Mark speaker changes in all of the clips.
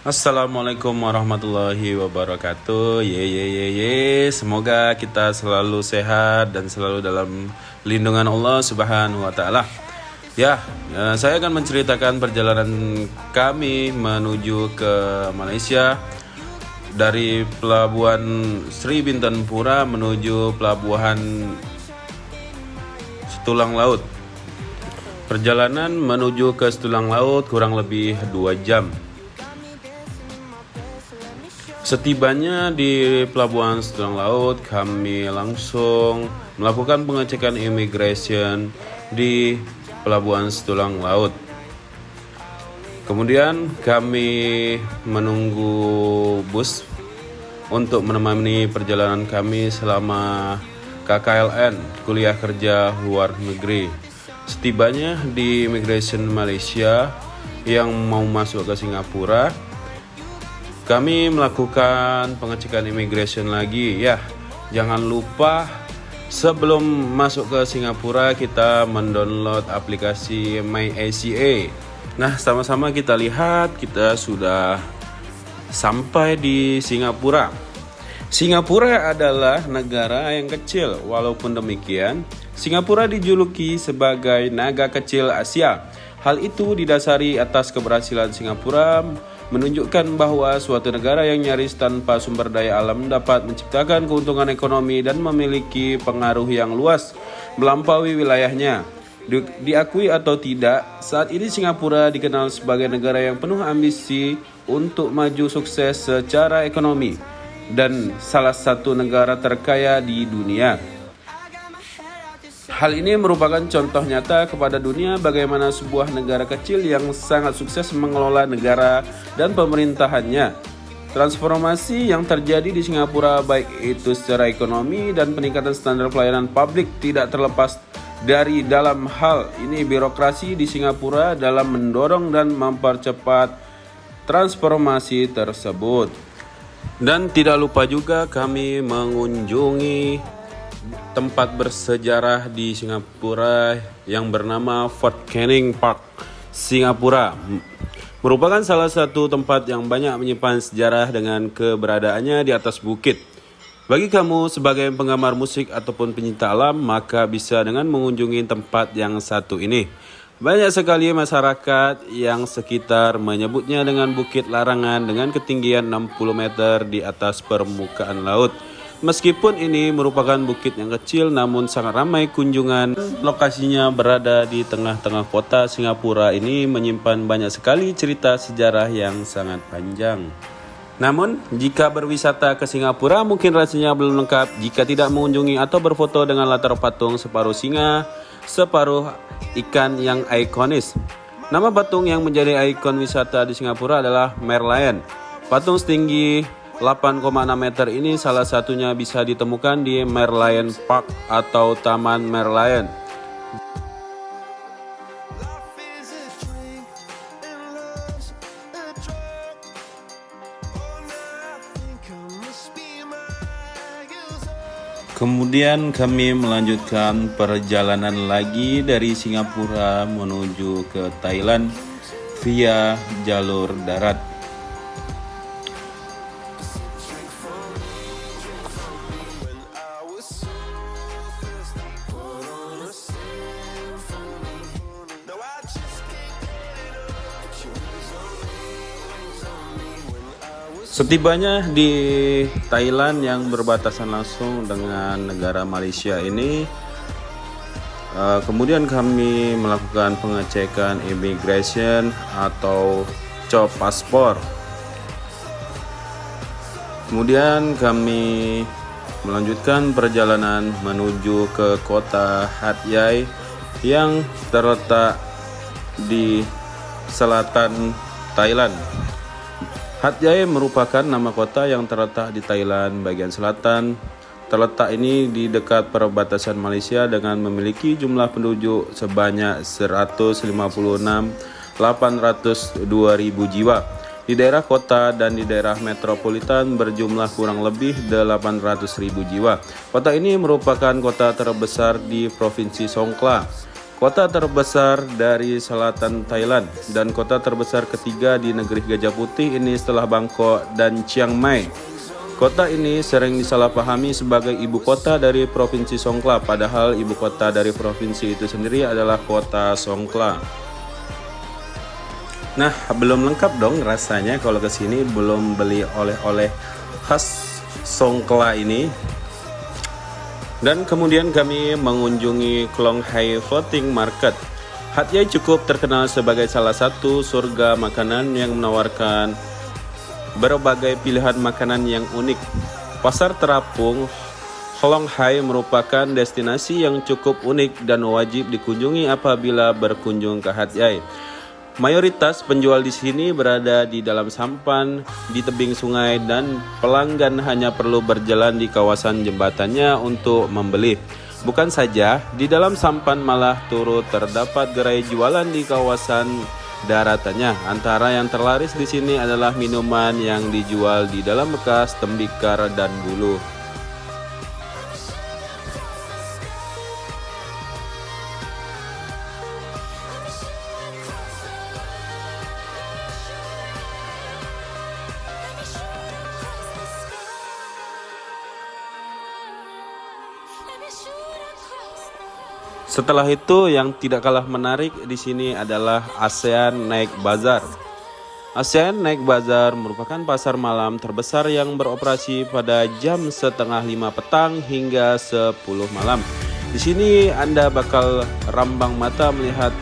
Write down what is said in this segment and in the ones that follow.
Speaker 1: Assalamualaikum warahmatullahi wabarakatuh. Semoga kita selalu sehat dan selalu dalam lindungan Allah Subhanahu wa taala. Saya akan menceritakan perjalanan kami menuju ke Malaysia dari pelabuhan Sri Bintang menuju pelabuhan Setulang Laut. Perjalanan menuju ke Setulang Laut kurang lebih 2 jam. Setibanya di pelabuhan Setulang Laut, kami langsung melakukan pengecekan imigrasi di pelabuhan Setulang Laut. Kemudian kami menunggu bus untuk menemani perjalanan kami selama KKLN, kuliah kerja luar negeri. Setibanya di imigrasi Malaysia yang mau masuk ke Singapura, kami melakukan pengecekan imigrasi lagi. Jangan lupa sebelum masuk ke Singapura kita mendownload aplikasi MyACA. Nah, sama-sama kita lihat kita sudah sampai di Singapura. Singapura adalah negara yang kecil. Walaupun demikian, Singapura dijuluki sebagai naga kecil Asia. Hal itu didasari atas keberhasilan Singapura menunjukkan bahwa suatu negara yang nyaris tanpa sumber daya alam dapat menciptakan keuntungan ekonomi dan memiliki pengaruh yang luas melampaui wilayahnya. Diakui atau tidak, saat ini Singapura dikenal sebagai negara yang penuh ambisi untuk maju sukses secara ekonomi dan salah satu negara terkaya di dunia. Hal ini merupakan contoh nyata kepada dunia bagaimana sebuah negara kecil yang sangat sukses mengelola negara dan pemerintahannya. Transformasi yang terjadi di Singapura baik itu secara ekonomi dan peningkatan standar pelayanan publik tidak terlepas dari dalam hal ini birokrasi di Singapura dalam mendorong dan mempercepat transformasi tersebut. Dan tidak lupa juga kami mengunjungi tempat bersejarah di Singapura yang bernama Fort Canning Park, Singapura. Merupakan salah satu tempat yang banyak menyimpan sejarah dengan keberadaannya di atas bukit. Bagi kamu sebagai penggemar musik ataupun pencinta alam, maka bisa dengan mengunjungi tempat yang satu ini. Banyak sekali masyarakat yang sekitar menyebutnya dengan Bukit Larangan dengan ketinggian 60 meter di atas permukaan laut. Meskipun ini merupakan bukit yang kecil namun sangat ramai kunjungan. Lokasinya berada di tengah-tengah kota Singapura ini menyimpan banyak sekali cerita sejarah yang sangat panjang. Namun, jika berwisata ke Singapura mungkin rasanya belum lengkap jika tidak mengunjungi atau berfoto dengan latar patung separuh singa, separuh ikan yang ikonis. Nama patung yang menjadi ikon wisata di Singapura adalah Merlion. Patung setinggi 8,6 meter ini salah satunya bisa ditemukan di Merlion Park atau Taman Merlion. Kemudian kami melanjutkan perjalanan lagi dari Singapura menuju ke Thailand via jalur darat. Setibanya di Thailand yang berbatasan langsung dengan negara Malaysia ini, kemudian kami melakukan pengecekan imigrasi atau cop paspor. Kemudian kami melanjutkan perjalanan menuju ke kota Hat Yai yang terletak di selatan Thailand. Hat Yai merupakan nama kota yang terletak di Thailand bagian selatan. Terletak ini di dekat perbatasan Malaysia dengan memiliki jumlah penduduk sebanyak 156.802.000 jiwa. Di daerah kota dan di daerah metropolitan berjumlah kurang lebih 800.000 jiwa. Kota ini merupakan kota terbesar di Provinsi Songkhla. kota terbesar dari selatan Thailand dan kota terbesar ketiga di negeri Gajah Putih ini setelah Bangkok dan Chiang Mai. Kota ini sering disalahpahami sebagai ibu kota dari Provinsi Songkhla, padahal ibu kota dari provinsi itu sendiri adalah kota Songkhla. Nah, belum lengkap dong rasanya kalau kesini belum beli oleh-oleh khas Songkhla ini. Dan kemudian kami mengunjungi Klong Hai Floating Market. Hat Yai cukup terkenal sebagai salah satu surga makanan yang menawarkan berbagai pilihan makanan yang unik. Pasar terapung Klong Hai merupakan destinasi yang cukup unik dan wajib dikunjungi apabila berkunjung ke Hat Yai. Mayoritas penjual di sini berada di dalam sampan, di tebing sungai, dan pelanggan hanya perlu berjalan di kawasan jembatannya untuk membeli. Bukan saja, di dalam sampan malah turut terdapat gerai jualan di kawasan daratannya. Antara yang terlaris di sini adalah minuman yang dijual di dalam bekas tembikar dan bulu. Setelah itu, yang tidak kalah menarik di sini adalah ASEAN Night Bazaar. ASEAN Night Bazaar merupakan pasar malam terbesar yang beroperasi pada jam setengah 5 petang hingga 10 malam. Di sini Anda bakal rambang mata melihat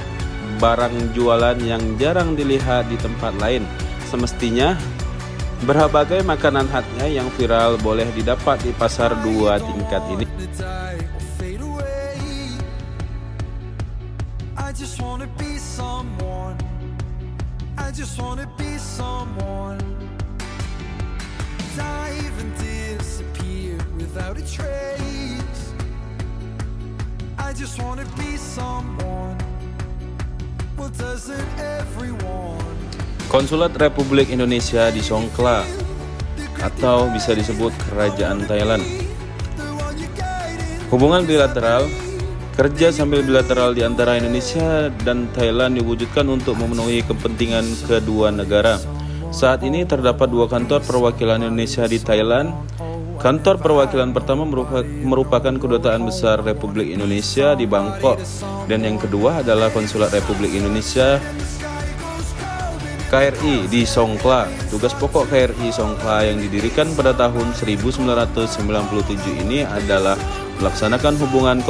Speaker 1: barang jualan yang jarang dilihat di tempat lain. Semestinya, berbagai makanan khasnya yang viral boleh didapat di pasar 2 tingkat ini.
Speaker 2: I just wanna be someone. I just wanna be someone. Dive and disappear without a trace. I just wanna be someone. Well, doesn't everyone?
Speaker 1: Konsulat Republik Indonesia di Songkhla atau bisa disebut Kerajaan Thailand. Hubungan bilateral, kerja sambil bilateral di antara Indonesia dan Thailand diwujudkan untuk memenuhi kepentingan kedua negara. Saat ini terdapat 2 kantor perwakilan Indonesia di Thailand. Kantor perwakilan pertama merupakan Kedutaan Besar Republik Indonesia di Bangkok, dan yang kedua adalah Konsulat Republik Indonesia KRI di Songkhla. Tugas pokok KRI Songkhla yang didirikan pada tahun 1997 ini adalah melaksanakan hubungan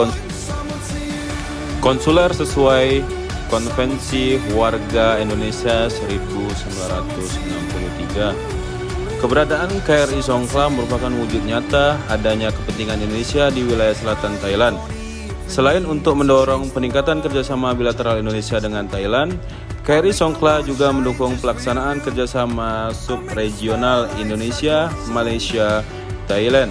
Speaker 1: konsuler sesuai Konvensi Warga Indonesia 1963. Keberadaan KRI Songkhla merupakan wujud nyata adanya kepentingan Indonesia di wilayah selatan Thailand. Selain untuk mendorong peningkatan kerjasama bilateral Indonesia dengan Thailand, KRI Songkhla juga mendukung pelaksanaan kerjasama subregional Indonesia, Malaysia, Thailand.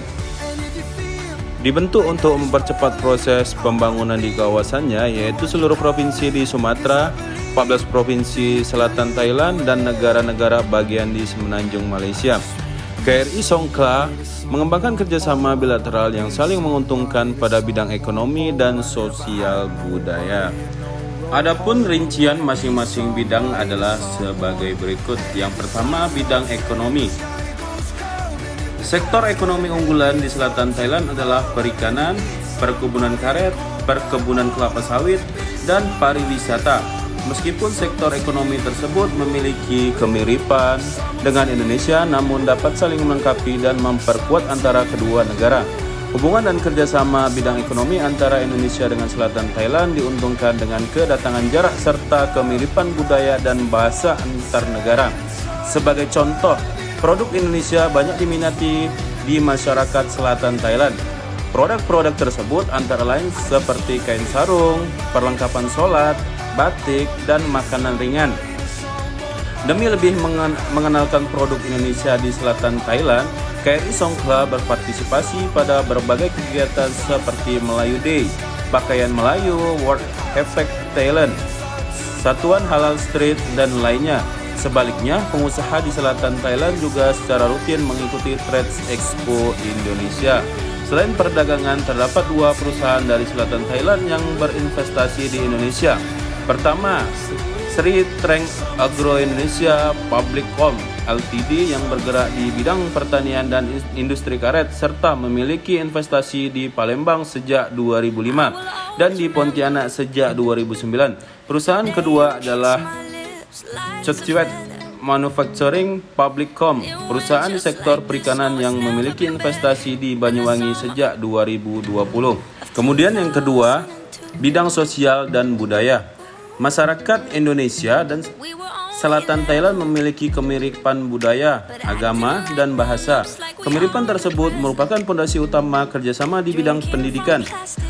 Speaker 1: Dibentuk untuk mempercepat proses pembangunan di kawasannya, yaitu seluruh provinsi di Sumatera, 14 provinsi selatan Thailand, dan negara-negara bagian di Semenanjung Malaysia. KRI Songkhla mengembangkan kerjasama bilateral yang saling menguntungkan pada bidang ekonomi dan sosial budaya. Adapun rincian masing-masing bidang adalah sebagai berikut. Yang pertama, bidang ekonomi. Sektor ekonomi unggulan di selatan Thailand adalah perikanan, perkebunan karet, perkebunan kelapa sawit, dan pariwisata. Meskipun sektor ekonomi tersebut memiliki kemiripan dengan Indonesia, namun dapat saling melengkapi dan memperkuat antara kedua negara. Hubungan dan kerjasama bidang ekonomi antara Indonesia dengan selatan Thailand diuntungkan dengan kedatangan jarak serta kemiripan budaya dan bahasa antar negara. Sebagai contoh, produk Indonesia banyak diminati di masyarakat selatan Thailand. Produk-produk tersebut antara lain seperti kain sarung, perlengkapan sholat, batik, dan makanan ringan. Demi lebih mengenalkan produk Indonesia di selatan Thailand, KRI Songkhla berpartisipasi pada berbagai kegiatan seperti Melayu Day, Pakaian Melayu, World Effect Thailand, Satuan Halal Street, dan lainnya. Sebaliknya, pengusaha di selatan Thailand juga secara rutin mengikuti Trade Expo Indonesia. Selain perdagangan, terdapat 2 perusahaan dari selatan Thailand yang berinvestasi di Indonesia. Pertama, Sri Treng Agro Indonesia Publicom Ltd yang bergerak di bidang pertanian dan industri karet serta memiliki investasi di Palembang sejak 2005 dan di Pontianak sejak 2009. Perusahaan kedua adalah Chotchwet Manufacturing Publicom, perusahaan di sektor perikanan yang memiliki investasi di Banyuwangi sejak 2020. Kemudian yang kedua, bidang sosial dan budaya. Masyarakat Indonesia dan selatan Thailand memiliki kemiripan budaya, agama, dan bahasa. Kemiripan tersebut merupakan fondasi utama kerjasama di bidang pendidikan.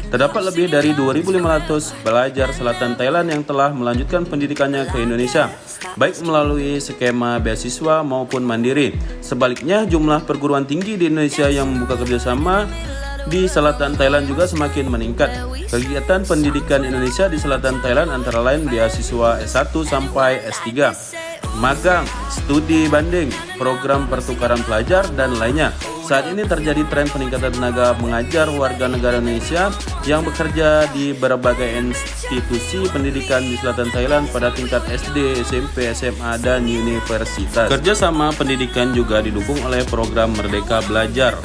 Speaker 1: Terdapat lebih dari 2.500 pelajar selatan Thailand yang telah melanjutkan pendidikannya ke Indonesia, baik melalui skema beasiswa maupun mandiri. Sebaliknya, jumlah perguruan tinggi di Indonesia yang membuka kerjasama di selatan Thailand juga semakin meningkat. Kegiatan pendidikan Indonesia di selatan Thailand antara lain beasiswa S1 sampai S3, magang, studi banding, program pertukaran pelajar, dan lainnya. Saat ini terjadi tren peningkatan tenaga mengajar warga negara Indonesia yang bekerja di berbagai institusi pendidikan di selatan Thailand pada tingkat SD, SMP, SMA, dan universitas. Kerjasama pendidikan juga didukung oleh program Merdeka Belajar,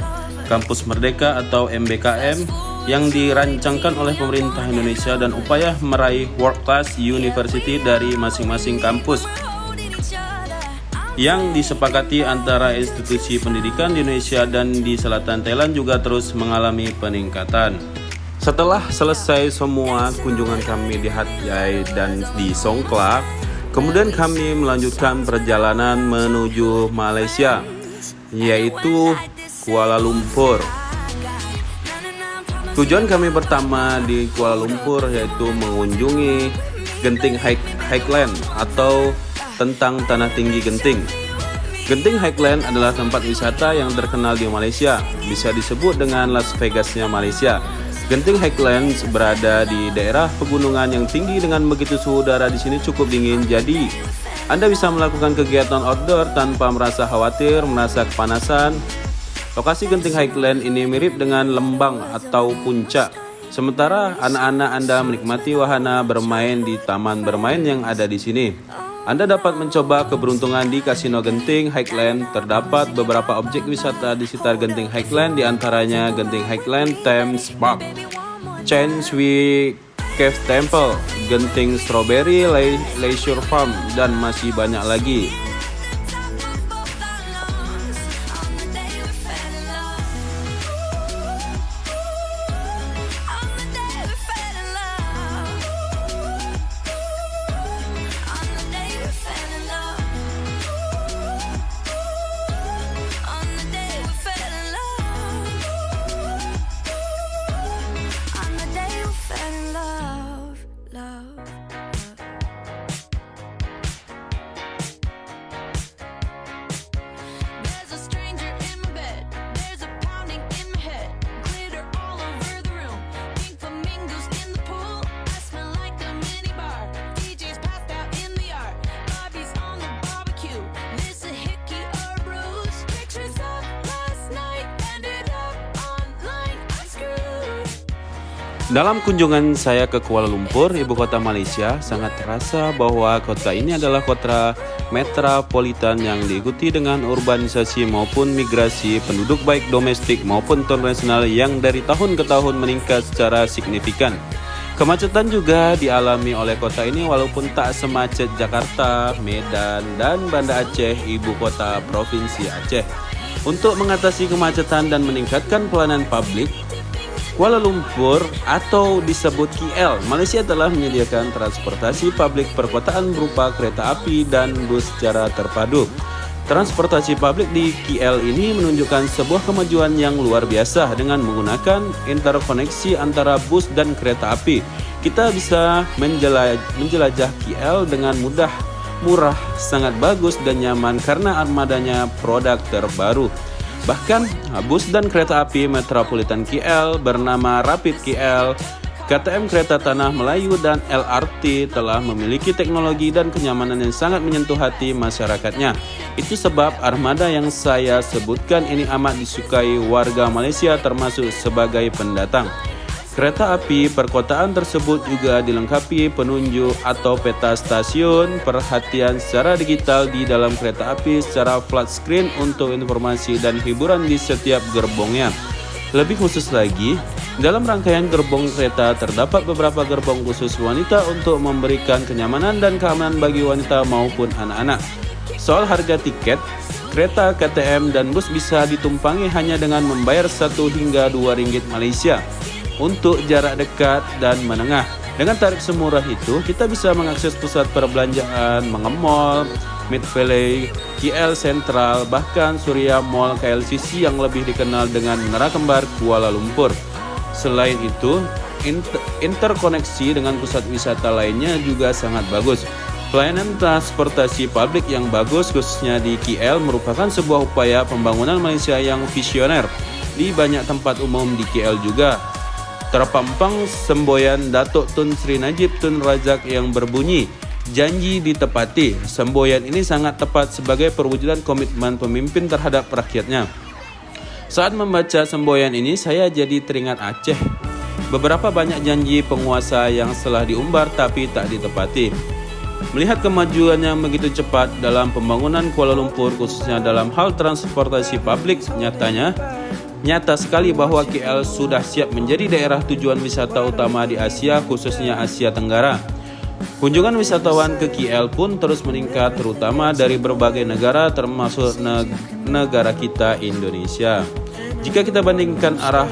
Speaker 1: Kampus Merdeka atau MBKM yang dirancangkan oleh pemerintah Indonesia dan upaya meraih World Class University dari masing-masing kampus yang disepakati antara institusi pendidikan di Indonesia dan di selatan Thailand juga terus mengalami peningkatan. Setelah selesai semua kunjungan kami di Hat Yai dan di Songkhla, kemudian kami melanjutkan perjalanan menuju Malaysia, yaitu Kuala Lumpur. Tujuan kami pertama di Kuala Lumpur yaitu mengunjungi Genting Highland atau tentang Tanah Tinggi Genting. Genting Highland adalah tempat wisata yang terkenal di Malaysia, bisa disebut dengan Las Vegasnya Malaysia. Genting Highlands berada di daerah pegunungan yang tinggi dengan begitu suhu udara di sini cukup dingin, jadi Anda bisa melakukan kegiatan outdoor tanpa merasa khawatir, merasa kepanasan. Lokasi Genting Highland ini mirip dengan lembang atau puncak. Sementara anak-anak Anda menikmati wahana bermain di taman bermain yang ada di sini. Anda dapat mencoba keberuntungan di Kasino Genting Highland. Terdapat beberapa objek wisata di sekitar Genting Highland, di antaranya Genting Highland Thames Park, Chen Shui Cave Temple, Genting Strawberry Leisure Farm, dan masih banyak lagi. Dalam kunjungan saya ke Kuala Lumpur, ibu kota Malaysia, sangat terasa bahwa kota ini adalah kota metropolitan yang diikuti dengan urbanisasi maupun migrasi penduduk baik domestik maupun internasional yang dari tahun ke tahun meningkat secara signifikan. Kemacetan juga dialami oleh kota ini walaupun tak semacet Jakarta, Medan, dan Banda Aceh, ibu kota Provinsi Aceh. Untuk mengatasi kemacetan dan meningkatkan pelayanan publik, Kuala Lumpur atau disebut KL, Malaysia telah menyediakan transportasi publik perkotaan berupa kereta api dan bus secara terpadu. Transportasi publik di KL ini menunjukkan sebuah kemajuan yang luar biasa dengan menggunakan interkoneksi antara bus dan kereta api. Kita bisa menjelajah KL dengan mudah, murah, sangat bagus dan nyaman karena armadanya produk terbaru. Bahkan, bus dan kereta api Metropolitan KL bernama Rapid KL KTM Kereta Tanah Melayu dan LRT telah memiliki teknologi dan kenyamanan yang sangat menyentuh hati masyarakatnya. Itu sebab armada yang saya sebutkan ini amat disukai warga Malaysia termasuk sebagai pendatang. Kereta api perkotaan tersebut juga dilengkapi penunjuk atau peta stasiun, perhatian secara digital di dalam kereta api secara flat screen untuk informasi dan hiburan di setiap gerbongnya. Lebih khusus lagi, dalam rangkaian gerbong kereta terdapat beberapa gerbong khusus wanita untuk memberikan kenyamanan dan keamanan bagi wanita maupun anak-anak. Soal harga tiket, kereta KTM dan bus bisa ditumpangi hanya dengan membayar 1 hingga 2 ringgit Malaysia. Untuk jarak dekat dan menengah, dengan tarif semurah itu, kita bisa mengakses pusat perbelanjaan, mengemol, Mid Valley, KL Sentral, bahkan Surya Mall KLCC yang lebih dikenal dengan Menara Kembar Kuala Lumpur. Selain itu, interkoneksi dengan pusat wisata lainnya juga sangat bagus. Pelayanan transportasi publik yang bagus khususnya di KL merupakan sebuah upaya pembangunan Malaysia yang visioner. Di banyak tempat umum di KL juga terpampang semboyan Datuk Tun Sri Najib Tun Razak yang berbunyi, "Janji ditepati." Semboyan ini sangat tepat sebagai perwujudan komitmen pemimpin terhadap rakyatnya. Saat membaca semboyan ini, saya jadi teringat Aceh. Beberapa banyak janji penguasa yang telah diumbar tapi tak ditepati. Melihat kemajuan yang begitu cepat dalam pembangunan Kuala Lumpur khususnya dalam hal transportasi publik, nyata sekali bahwa KL sudah siap menjadi daerah tujuan wisata utama di Asia, khususnya Asia Tenggara. Kunjungan wisatawan ke KL pun terus meningkat, terutama dari berbagai negara termasuk negara kita Indonesia. Jika kita bandingkan arah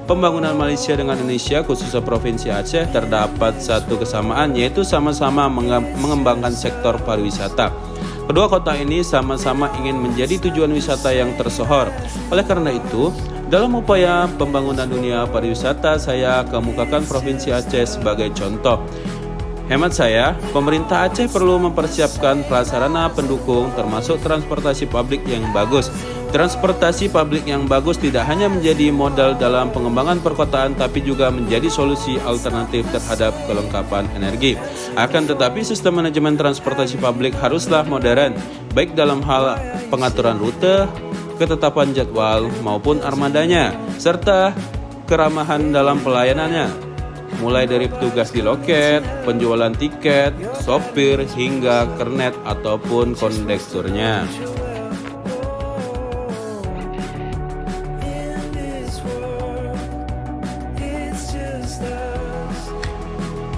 Speaker 1: pembangunan Malaysia dengan Indonesia, khususnya Provinsi Aceh, terdapat satu kesamaan, yaitu sama-sama mengembangkan sektor pariwisata. Kedua kota ini sama-sama ingin menjadi tujuan wisata yang tersohor. Oleh karena itu, dalam upaya pembangunan dunia pariwisata, saya kemukakan Provinsi Aceh sebagai contoh. Hemat saya, pemerintah Aceh perlu mempersiapkan prasarana pendukung termasuk transportasi publik yang bagus. Transportasi publik yang bagus tidak hanya menjadi modal dalam pengembangan perkotaan tapi juga menjadi solusi alternatif terhadap kelengkapan energi. Akan tetapi sistem manajemen transportasi publik haruslah modern, baik dalam hal pengaturan rute, ketetapan jadwal maupun armadanya, serta keramahan dalam pelayanannya, mulai dari petugas di loket, penjualan tiket, sopir, hingga kernet ataupun kondekturnya.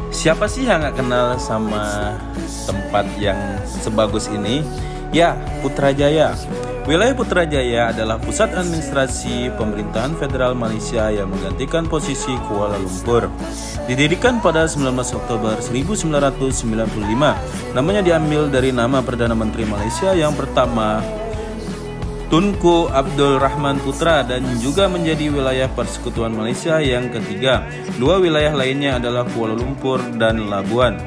Speaker 3: Siapa sih yang gak kenal sama tempat yang sebagus ini? Ya, Putrajaya. Wilayah Putrajaya adalah pusat administrasi pemerintahan federal Malaysia yang menggantikan posisi Kuala Lumpur. Didirikan pada 19 Oktober 1995, namanya diambil dari nama Perdana Menteri Malaysia yang pertama, Tunku Abdul Rahman Putra, dan juga menjadi wilayah persekutuan Malaysia yang ketiga. Dua wilayah lainnya adalah Kuala Lumpur dan Labuan.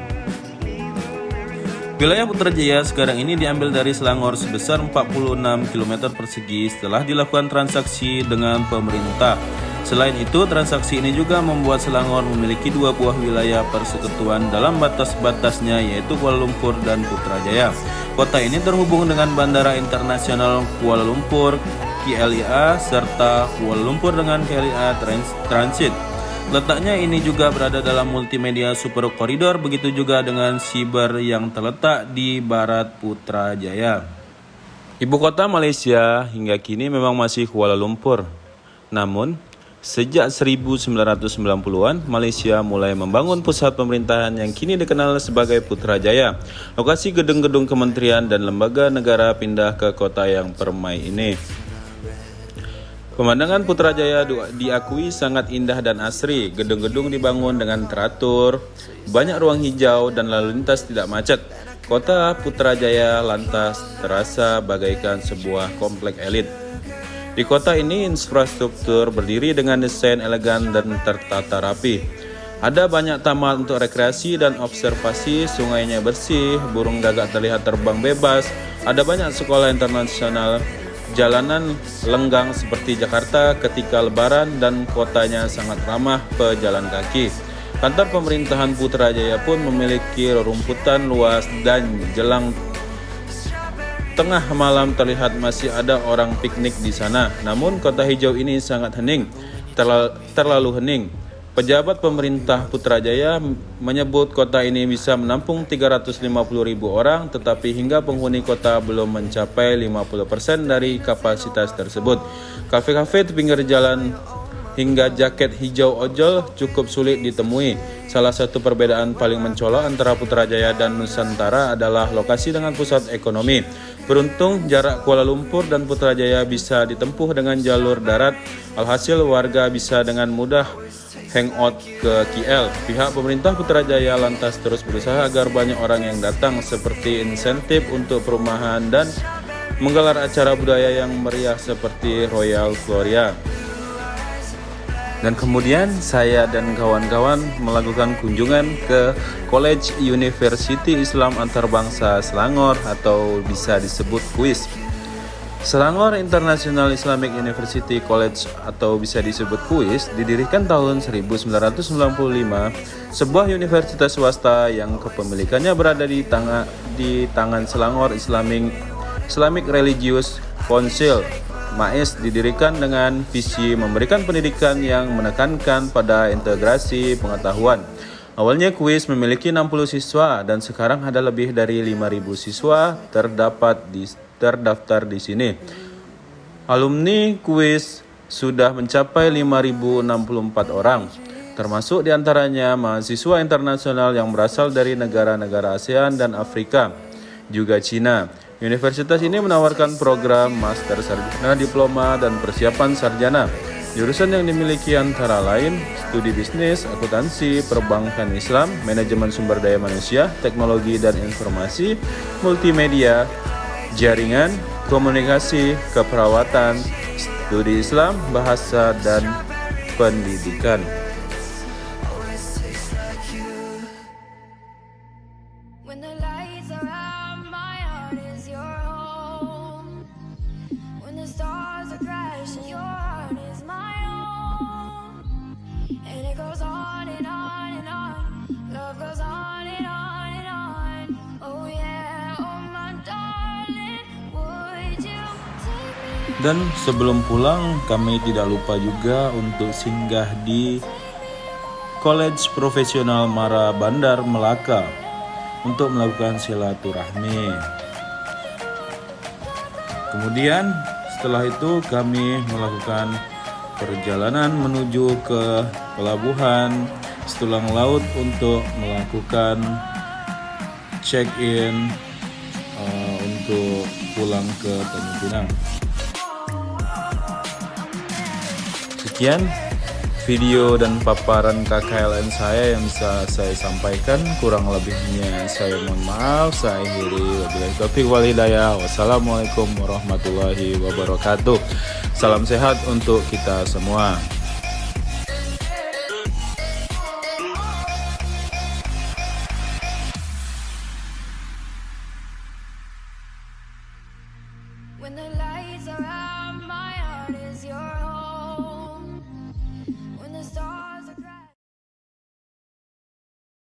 Speaker 3: Wilayah Putrajaya sekarang ini diambil dari Selangor sebesar 46 km persegi setelah dilakukan transaksi dengan pemerintah. Selain itu, transaksi ini juga membuat Selangor memiliki dua buah wilayah persekutuan dalam batas-batasnya, yaitu Kuala Lumpur dan Putrajaya. Kota ini terhubung dengan Bandara Internasional Kuala Lumpur KLIA serta Kuala Lumpur dengan KLIA Transit. Letaknya ini juga berada dalam multimedia super koridor, begitu juga dengan Siber yang terletak di barat Putrajaya. Ibu kota Malaysia hingga kini memang masih Kuala Lumpur. Namun, sejak 1990-an, Malaysia mulai membangun pusat pemerintahan yang kini dikenal sebagai Putrajaya. Lokasi gedung-gedung kementerian dan lembaga negara pindah ke kota yang permai ini. Pemandangan Putrajaya diakui sangat indah dan asri. Gedung-gedung dibangun dengan teratur, banyak ruang hijau dan lalu lintas tidak macet. Kota Putrajaya lantas terasa bagaikan sebuah komplek elit. Di kota ini infrastruktur berdiri dengan desain elegan dan tertata rapi. Ada banyak taman untuk rekreasi dan observasi, sungainya bersih, burung gagak terlihat terbang bebas, ada banyak sekolah internasional, jalanan lenggang seperti Jakarta ketika lebaran dan kotanya sangat ramah pejalan kaki. Kantor pemerintahan Putrajaya pun memiliki rerumputan luas dan jelang tengah malam terlihat masih ada orang piknik di sana. Namun kota hijau ini sangat hening, terlalu hening. Pejabat pemerintah Putrajaya menyebut kota ini bisa menampung 350.000 orang, tetapi hingga penghuni kota belum mencapai 50% dari kapasitas tersebut. Kafe-kafe di pinggir jalan hingga jaket hijau ojol cukup sulit ditemui. Salah satu perbedaan paling mencolok antara Putrajaya dan Nusantara adalah lokasi dengan pusat ekonomi. Beruntung jarak Kuala Lumpur dan Putrajaya bisa ditempuh dengan jalur darat. Alhasil warga bisa dengan mudah hangout ke KL. Pihak pemerintah Putrajaya lantas terus berusaha agar banyak orang yang datang, seperti insentif untuk perumahan dan menggelar acara budaya yang meriah seperti Royal Gloria. Dan kemudian saya dan kawan-kawan melakukan kunjungan ke College University Islam Antarbangsa Selangor, atau bisa disebut KUIS. Selangor International Islamic University College atau bisa disebut KUIS didirikan tahun 1995, sebuah universitas swasta yang kepemilikannya berada di tangan Selangor Islamic Religious Council. MAIS didirikan dengan visi memberikan pendidikan yang menekankan pada integrasi pengetahuan. Awalnya KUIS memiliki 60 siswa dan sekarang ada lebih dari 5.000 siswa terdaftar di sini. Alumni KUIS sudah mencapai 5.064 orang, termasuk diantaranya mahasiswa internasional yang berasal dari negara-negara ASEAN dan Afrika, juga Cina. Universitas ini menawarkan program master sarjana, diploma, dan persiapan sarjana. Jurusan yang dimiliki antara lain studi bisnis, akuntansi, perbankan Islam, manajemen sumber daya manusia, teknologi dan informasi, multimedia, jaringan, komunikasi, keperawatan, studi Islam, bahasa, dan pendidikan.
Speaker 4: When the lights are out, my heart is your home. When the stars are crashing, your heart is my own. And it goes on and on and on. Love goes on and on and on. Oh yeah, oh my darling, would you take me?
Speaker 3: Dan sebelum pulang, kami tidak lupa juga untuk singgah di College Profesional Mara Bandar Melaka untuk melakukan silaturahmi. Kemudian setelah itu kami melakukan perjalanan menuju ke pelabuhan Setulang Laut untuk melakukan check-in untuk pulang ke Tanjung Pinang. Sekian video dan paparan KKLN saya yang bisa saya sampaikan. Kurang lebihnya saya mohon maaf. Saya akhiri, wabillahi taufiq wal hidayah. Wassalamualaikum warahmatullahi wabarakatuh. Salam sehat untuk kita semua.
Speaker 4: When the lights are out, my heart is your home.